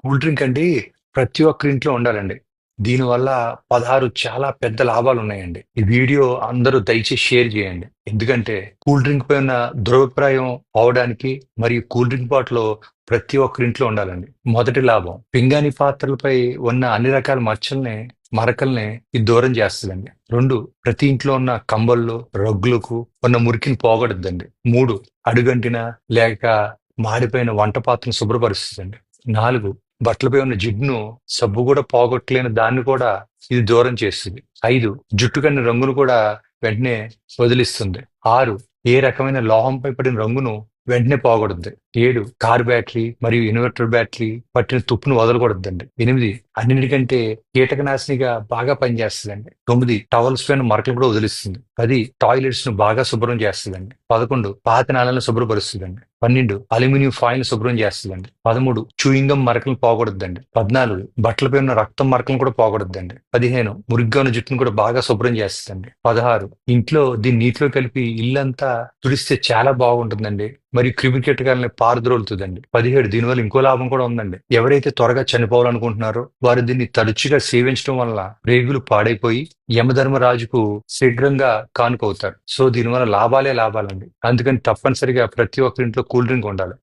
Cool drink అండి ప్రతి ఒక్కరి ఇంట్లో ఉండాలండి. దీనివల్ల 16 చాలా పెద్ద లాభాలున్నాయండి. ఈ వీడియో అందరూ దయచేసి షేర్ చేయండి. ఎందుకంటే కూల్ డ్రింక్ పై ఉన్న దురభిప్రాయం పోవడానికి మరియు కూల్ డ్రింక్ బాటిల్ ప్రతి ఒక్కరి ఇంట్లో ఉండాలండి. మొదటి లాభం పింగాణి పాత్రలపై ఉన్న అన్ని రకాల మరకల్ని ఇది దూరం చేస్తదండి. 2 ప్రతి ఇంట్లో ఉన్న కంబళ్ళు, రగ్గులకు ఉన్న మురికిని పోగొడుద్దండి. 3 అడుగంటిన లేక మాడిపోయిన వంట పాత్రను శుభ్రపరుస్తదండి. 4 బట్టలపై ఉన్న జిడ్డును సబ్బు కూడా పోగొట్టలేని దాన్ని కూడా ఇది దూరం చేస్తుంది. 5 జుట్టు కన్నా రంగును కూడా వెంటనే వదిలిస్తుంది. 6 ఏ రకమైన లోహంపై పడిన రంగును వెంటనే పోగొడుద్ది. 7 కార్ బ్యాటరీ మరియు ఇన్వర్టర్ బ్యాటరీ పట్టిన తుప్పును వదలకూడదండి. 8 అన్నిటికంటే కీటకనాశినిగా బాగా పనిచేస్తుందండి. 9 టవల్స్ పైన మరకలు కూడా వదిలిస్తుంది. 10 టాయిలెట్స్ ను బాగా శుభ్రం చేస్తుందండి. 11 పాత నాళాలను శుభ్రపరుస్తుందండి. 12 అల్యూమినియం ఫాయిల్ శుభ్రం చేస్తుందండి. 13 చూయింగం మరకలను పోగొడద్దండి. 14 బట్టలపై ఉన్న రక్తం మరకలను కూడా పోగొడద్దండి. 15 మురిగ్గా ఉన్న జుట్టును కూడా బాగా శుభ్రం చేస్తుందండి. 16 ఇంట్లో దీన్ని నీటిలో కలిపి ఇల్లంతా తుడిస్తే చాలా బాగుంటుందండి. మరియు క్రిమి కీటకాలని పారద్రోలుతుందండి. 17 దీనివల్ల ఇంకో లాభం కూడా ఉందండి. ఎవరైతే త్వరగా చనిపోవాలనుకుంటున్నారో వారు దీన్ని తరచుగా సేవించడం వల్ల రేగులు పాడైపోయి యమధర్మరాజుకు శీఘ్రంగా కానుకవుతారు. సో దీనివల్ల లాభాలే లాభాలండి. అందుకని తప్పనిసరిగా ప్రతి ఒక్కరి ఇంట్లో కూల్ డ్రింక్ ఉండాలి.